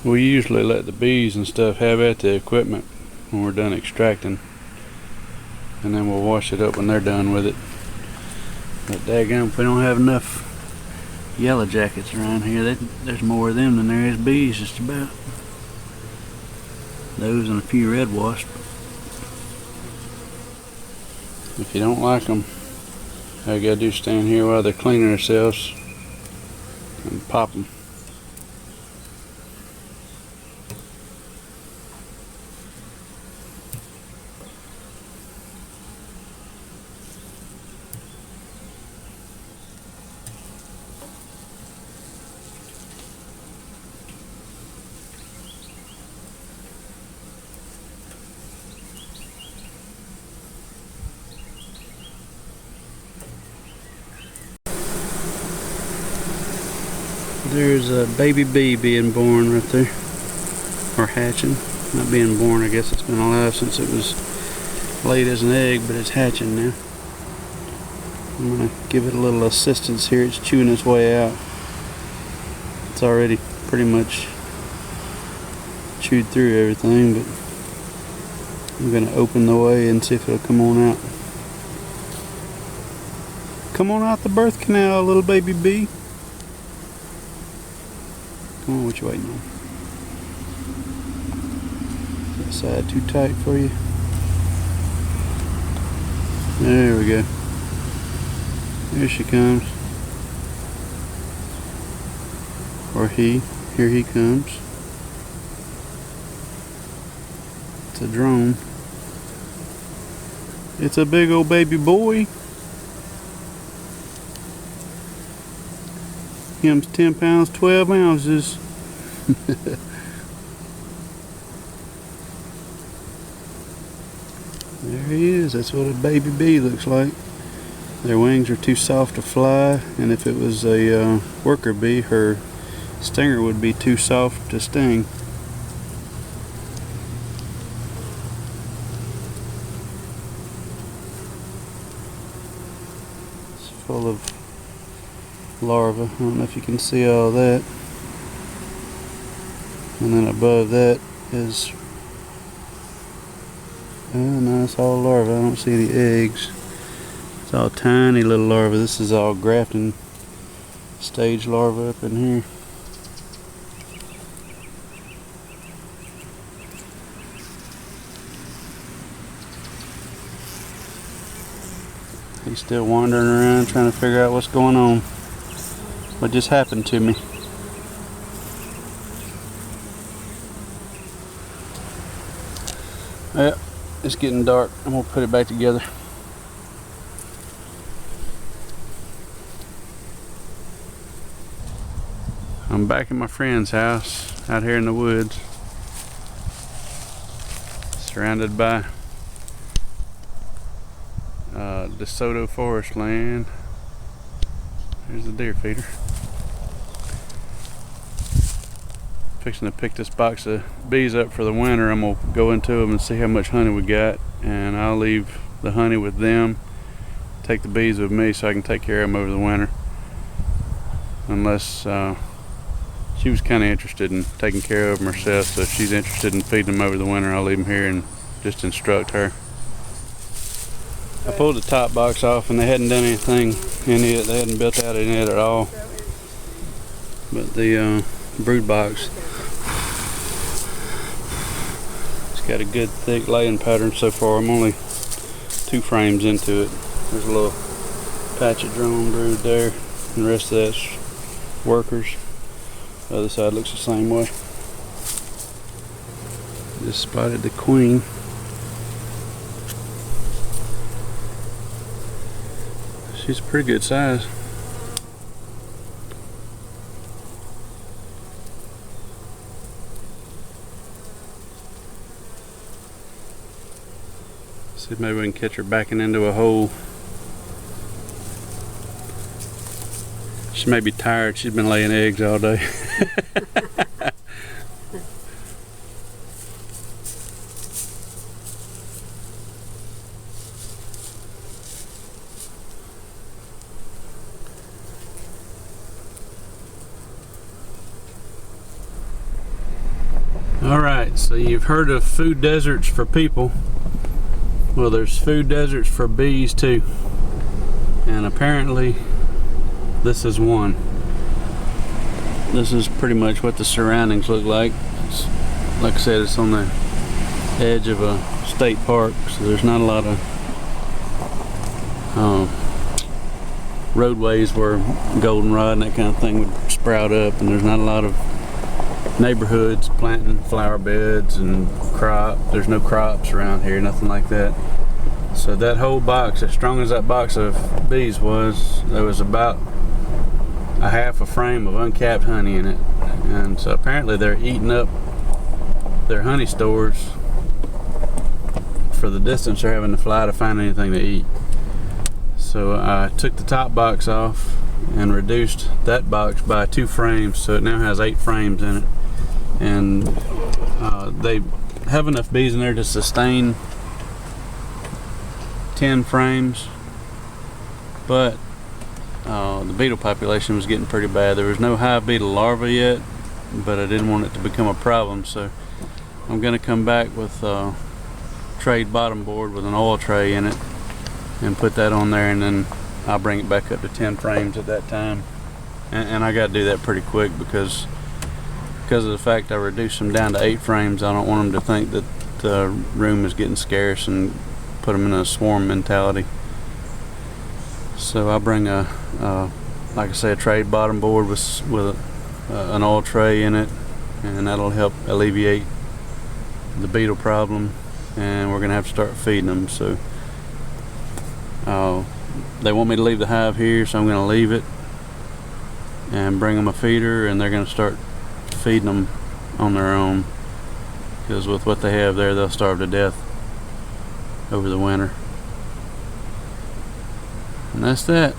We usually let the bees and stuff have at the equipment when we're done extracting, and then we'll wash it up when they're done with it. But daggum, if we don't have enough yellow jackets around here, there's more of them than there is bees, just about. Those and a few red wasps. If you don't like them, all you gotta do is stand here while they're cleaning themselves and pop them. There's a baby bee being born right there, or hatching. Not being born, I guess it's been alive since it was laid as an egg, but it's hatching now. I'm gonna give it a little assistance here. It's chewing its way out. It's already pretty much chewed through everything, but I'm gonna open the way and see if it'll come on out. Come on out the birth canal, little baby bee. Come on, what you waiting on? Is that side too tight for you? There we go. Here she comes. Or he. Here he comes. It's a drone. It's a big old baby boy. Him's 10 pounds, 12 ounces. There he is. That's what a baby bee looks like. Their wings are too soft to fly, and if it was a worker bee, her stinger would be too soft to sting. It's full of larvae. I don't know if you can see all that. And then above that is, oh no, it's all larvae. I don't see any eggs. It's all tiny little larvae. This is all grafting stage larvae up in here. He's still wandering around trying to figure out what's going on. What just happened to me? Yep, it's getting dark. I'm gonna put it back together. I'm back at my friend's house out here in the woods, surrounded by DeSoto forest land. There's the deer feeder. Fixing to pick this box of bees up for the winter. I'm gonna go into them and see how much honey we got, and I'll leave the honey with them, take the bees with me so I can take care of them over the winter, unless she was kind of interested in taking care of them herself. So if she's interested in feeding them over the winter, I'll leave them here and just instruct her. I pulled the top box off and they hadn't done anything in it. They hadn't built out in it at all. But the brood box, it's got a good thick laying pattern so far. I'm only 2 frames into it. There's a little patch of drone brood there, and the rest of that's workers. The other side looks the same way. Just spotted the queen. She's a pretty good size. See if maybe we can catch her backing into a hole. She may be tired. She's been laying eggs all day. Alright, so you've heard of food deserts for people. Well, there's food deserts for bees too. And apparently this is one. This is pretty much what the surroundings look like. Like I said, it's on the edge of a state park, so there's not a lot of roadways where goldenrod and that kind of thing would sprout up, and there's not a lot of neighborhoods planting flower beds and there's no crops around here, nothing like that. So that whole box, as strong as that box of bees was, there was about a half a frame of uncapped honey in it. And so apparently they're eating up their honey stores for the distance they're having to fly to find anything to eat. So I took the top box off and reduced that box by 2 frames, so it now has 8 frames in it. And they have enough bees in there to sustain 10 frames, but the beetle population was getting pretty bad. There was no hive beetle larvae yet, but I didn't want it to become a problem, so I'm going to come back with a trade bottom board with an oil tray in it and put that on there, and then I'll bring it back up to 10 frames at that time. And I got to do that pretty quick because of the fact I reduced them down to 8 frames. I don't want them to think that the room is getting scarce and put them in a swarm mentality. So I'll bring like I say, a trade bottom board with an oil tray in it, and that'll help alleviate the beetle problem. And we're gonna have to start feeding them. So they want me to leave the hive here, so I'm gonna leave it and bring them a feeder, and they're gonna start feeding them on their own, because with what they have there, they'll starve to death over the winter. And that's that.